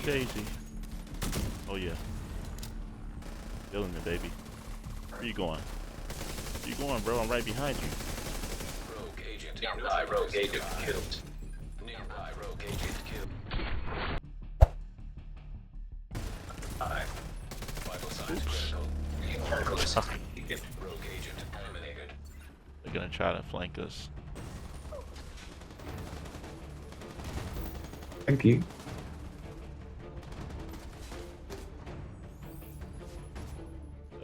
𝐿 Oh yeah. Killing it, baby. Where you going? Where you going, bro? I'm right behind you. Rogue agent. Nearby rogue agent killed. Nearby rogue agent killed. Vital signs critical. Critical is rogue agent eliminated. They're gonna try to flank us. Thank you.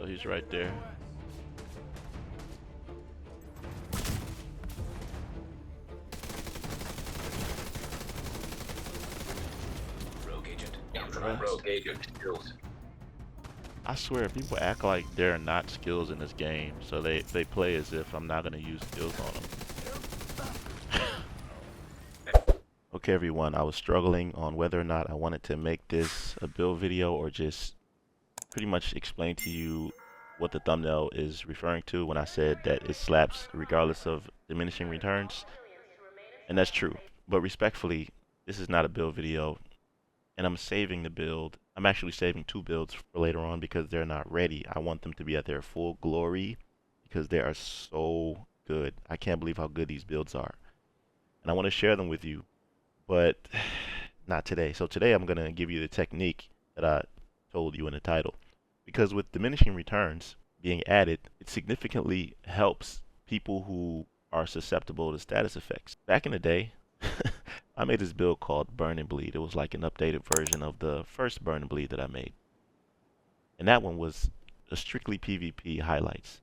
Oh, he's right there. Rogue agent. Rogue agent killed. I swear, people act like there are not skills in this game, so they play as if I'm not gonna use skills on them. Okay, everyone, I was struggling on whether or not I wanted to make this a build video or just pretty much explain to you what the thumbnail is referring to when I said that it slaps regardless of diminishing returns. And that's true. But respectfully, this is not a build video, and I'm saving the build. I'm actually saving 2 builds for later on because they're not ready. I want them to be at their full glory because they are so good. I can't believe how good these builds are. And I want to share them with you, but not today. So today I'm going to give you the technique that I told you in the title. Because with diminishing returns being added, it significantly helps people who are susceptible to status effects. Back in the day, I made this build called Burn and Bleed. It was like an updated version of the first Burn and Bleed that I made. And that one was a strictly PvP highlights.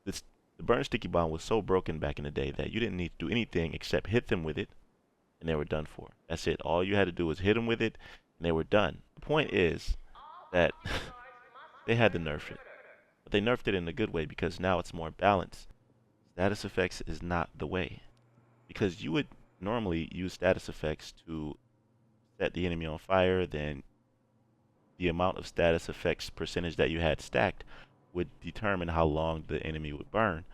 The Burn Sticky Bomb was so broken back in the day that you didn't need to do anything except hit them with it, and they were done for. That's it. All you had to do was hit them with it, and they were done. The point is that they had to nerf it. But they nerfed it in a good way because now it's more balanced. Status effects is not the way. Because you would normally use status effects to set the enemy on fire, then the amount of status effects percentage that you had stacked would determine how long the enemy would burn.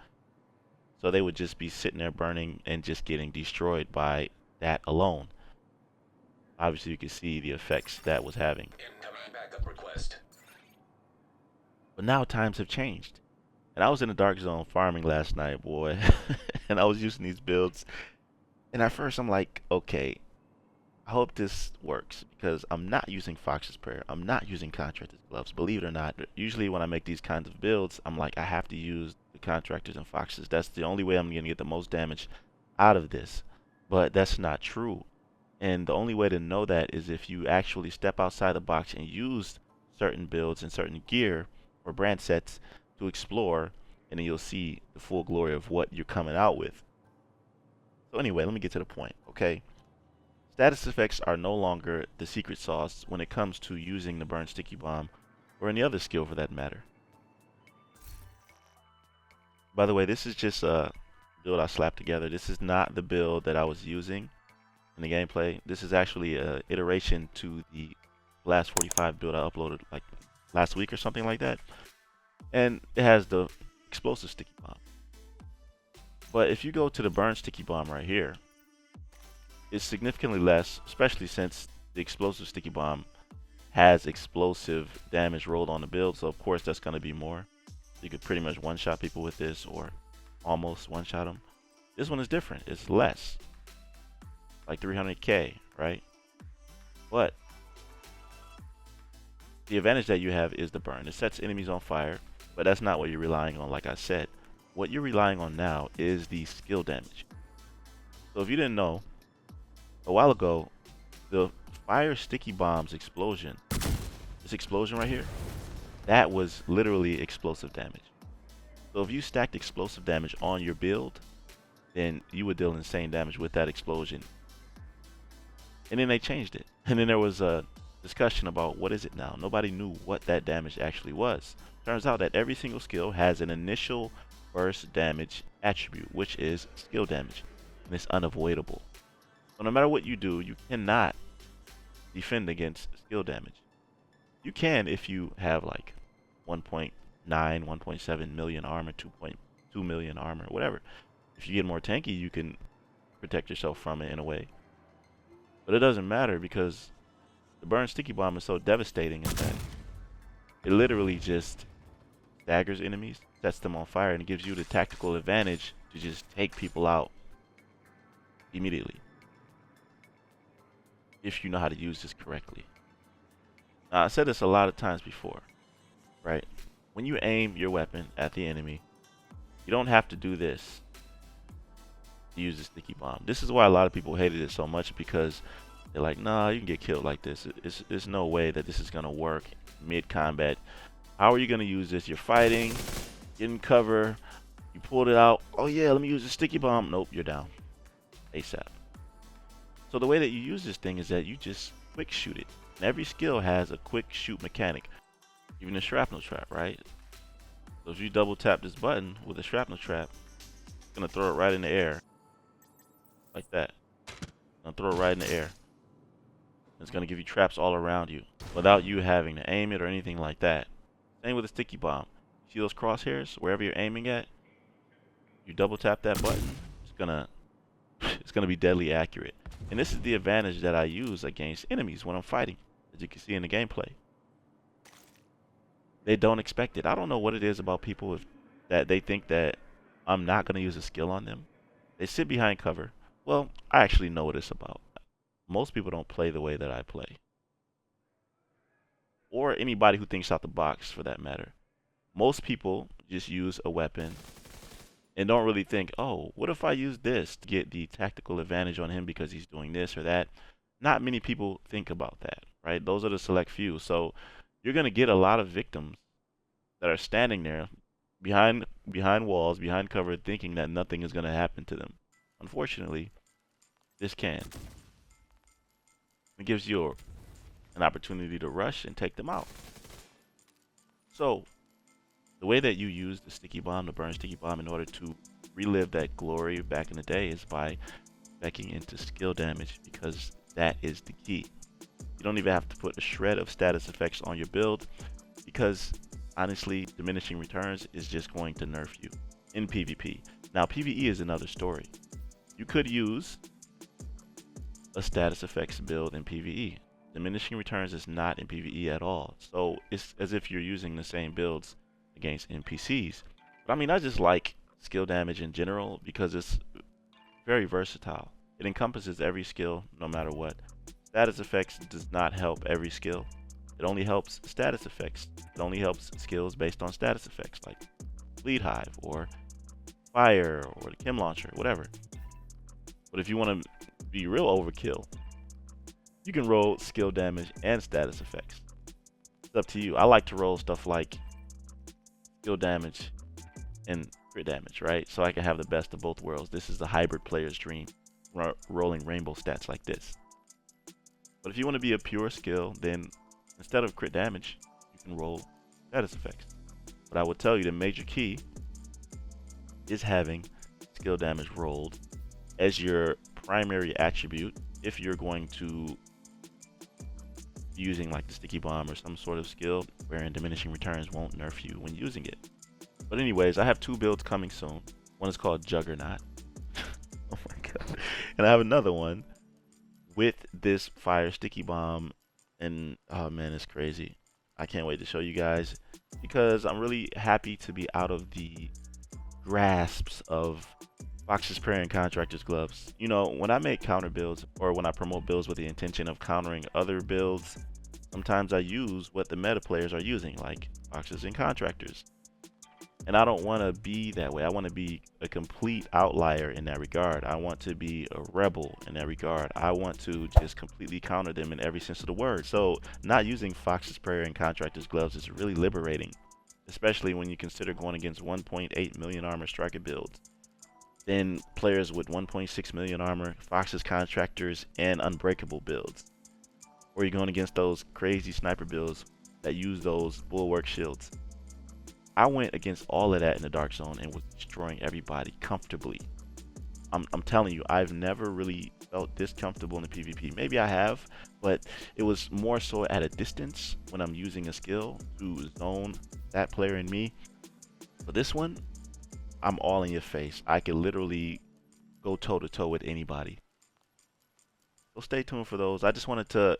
So they would just be sitting there burning and just getting destroyed by that alone. Obviously you can see the effects that was having. Incoming backup request. But now times have changed. And I was in the dark zone farming last night, boy. And I was using these builds. And at first I'm like, okay, I hope this works because I'm not using Fox's Prayer. I'm not using Contractor's Gloves. Believe it or not, usually when I make these kinds of builds, I'm like, I have to use the Contractors and Foxes. That's the only way I'm going to get the most damage out of this. But that's not true. And the only way to know that is if you actually step outside the box and use certain builds and certain gear or brand sets to explore, and then you'll see the full glory of what you're coming out with. So anyway, let me get to the point, okay? Status effects are no longer the secret sauce when it comes to using the Burn Sticky Bomb or any other skill for that matter. By the way, this is just a build I slapped together. This is not the build that I was using in the gameplay. This is actually an iteration to the last 45 build I uploaded like last week or something like that. And it has the explosive sticky bomb. But if you go to the Burn Sticky Bomb right here, it's significantly less, especially since the explosive sticky bomb has explosive damage rolled on the build, so of course that's going to be more. You could pretty much one-shot people with this or almost one-shot them. This one is different. It's less, like 300k, right? But the advantage that you have is the burn. It sets enemies on fire, but that's not what you're relying on. Like I said, what you're relying on now is the skill damage. So if you didn't know, a while ago, the fire sticky bomb's explosion, this explosion right here, that was literally explosive damage. So if you stacked explosive damage on your build, then you would deal insane damage with that explosion. And then they changed it. And then there was a discussion about what is it now. Nobody knew what that damage actually was. Turns out that every single skill has an initial burst damage attribute, which is skill damage, and it's unavoidable. So no matter what you do, you cannot defend against skill damage. You can if you have like 1.9, 1.7 million armor, 2.2 million armor, whatever. If you get more tanky, you can protect yourself from it in a way. But it doesn't matter because The burn sticky bomb is so devastating is that it literally just staggers enemies, sets them on fire, and it gives you the tactical advantage to just take people out immediately if you know how to use this correctly. Now, I said this a lot of times before, right? When you aim your weapon at the enemy, you don't have to do this to use the sticky bomb. This is why a lot of people hated it so much, because they're like, nah, you can get killed like this. There's no way that this is gonna work mid-combat. How are you gonna use this? You're fighting, getting cover, you pulled it out. Oh yeah, let me use the sticky bomb. Nope, you're down ASAP. So the way that you use this thing is that you just quick shoot it. And every skill has a quick shoot mechanic. Even the shrapnel trap, right? So if you double tap this button with a shrapnel trap, it's gonna throw it right in the air. Like that. Gonna throw it right in the air. It's gonna give you traps all around you without you having to aim it or anything like that. Same with a sticky bomb. See those crosshairs wherever you're aiming at? You double tap that button, it's gonna be deadly accurate. And this is the advantage that I use against enemies when I'm fighting, as you can see in the gameplay. They don't expect it. I don't know what it is about people that they think that I'm not gonna use a skill on them. They sit behind cover. Well, I actually know what it's about. Most people don't play the way that I play. Or anybody who thinks out the box, for that matter. Most people just use a weapon and don't really think, oh, what if I use this to get the tactical advantage on him because he's doing this or that? Not many people think about that, right? Those are the select few. So you're going to get a lot of victims that are standing there behind walls, behind cover, thinking that nothing is going to happen to them. Unfortunately, this can. It gives you an opportunity to rush and take them out. So the way that you use the sticky bomb, the burn sticky bomb, in order to relive that glory back in the day is by backing into skill damage, because that is the key. You don't even have to put a shred of status effects on your build, because honestly, diminishing returns is just going to nerf you in PvP. Now, PvE is another story. You could use a status effects build in PvE. Diminishing returns is not in PvE at all. So it's as if you're using the same builds against NPCs. But I mean, I just like skill damage in general because it's very versatile. It encompasses every skill, no matter what. Status effects does not help every skill. It only helps status effects. It only helps skills based on status effects, like Bleed Hive or Fire or the Chem Launcher, whatever. But if you want to be real overkill, you can roll skill damage and status effects. It's up to you. I like to roll stuff like skill damage and crit damage, right? So I can have the best of both worlds. This is the hybrid player's dream, rolling rainbow stats like this. But if you want to be a pure skill, then instead of crit damage, you can roll status effects. But I would tell you the major key is having skill damage rolled as your primary attribute if you're going to be using like the sticky bomb or some sort of skill wherein diminishing returns won't nerf you when using it. But anyways, I have two builds coming soon. One is called Juggernaut. Oh my god. And I have another one with this fire sticky bomb, and oh man, it's crazy. I can't wait to show you guys because I'm really happy to be out of the grasps of Fox's prayer and contractor's gloves. You know, when I make counter builds or when I promote builds with the intention of countering other builds, sometimes I use what the meta players are using, like Foxes and contractors. And I don't want to be that way. I want to be a complete outlier in that regard. I want to be a rebel in that regard. I want to just completely counter them in every sense of the word. So not using Fox's prayer and contractor's gloves is really liberating, especially when you consider going against 1.8 million armor striker builds. Then players with 1.6 million armor, Fox's contractors, and unbreakable builds. Or you're going against those crazy sniper builds that use those bulwark shields. I went against all of that in the Dark Zone and was destroying everybody comfortably. I'm telling you, I've never really felt this comfortable in the PvP. Maybe I have, but it was more so at a distance when I'm using a skill to zone that player in me. But this one, I'm all in your face. I could literally go toe to toe with anybody. So stay tuned for those. I just wanted to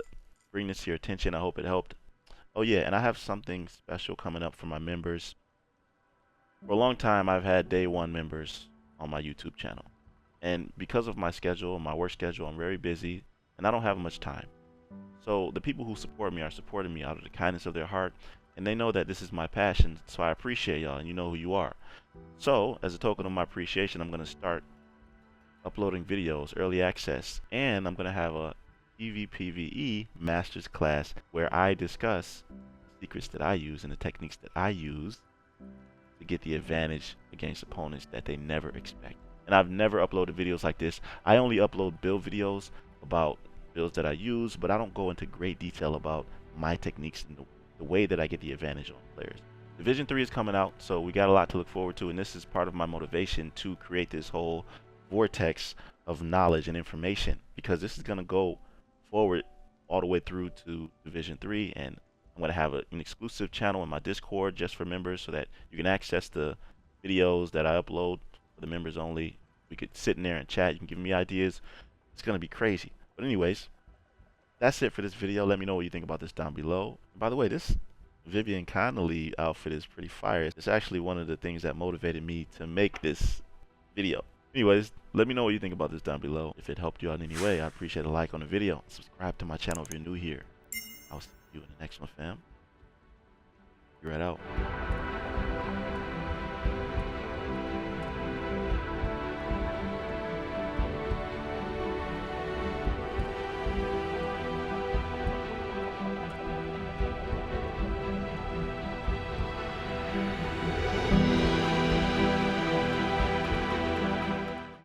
bring this to your attention. I hope it helped. Oh yeah, and I have something special coming up for my members. For a long time, I've had day one members on my YouTube channel. And because of my schedule, my work schedule, I'm very busy and I don't have much time. So the people who support me are supporting me out of the kindness of their heart, and they know that this is my passion, so I appreciate y'all, and you know who you are. So as a token of my appreciation, I'm going to start uploading videos, early access, and I'm going to have a PvPvE Masters class where I discuss the secrets that I use and the techniques that I use to get the advantage against opponents that they never expect. And I've never uploaded videos like this. I only upload build videos about builds that I use, but I don't go into great detail about my techniques and the way that I get the advantage on players. Division 3 is coming out, so we got a lot to look forward to, and this is part of my motivation to create this whole vortex of knowledge and information, because this is going to go forward all the way through to Division 3, and I'm going to have an exclusive channel in my Discord just for members so that you can access the videos that I upload for the members only. We could sit in there and chat. You can give me ideas. It's going to be crazy. But anyways, that's it for this video. Let me know what you think about this down below. By the way, this 𝒉𝒆𝒍𑒑𝒔 outfit is pretty fire. It's actually one of the things that motivated me to make this video. Anyways, let me know what you think about this down below. If it helped you out in any way, I appreciate a like on the video. Subscribe to my channel if you're new here. I'll see you in the next one, fam. You're right out.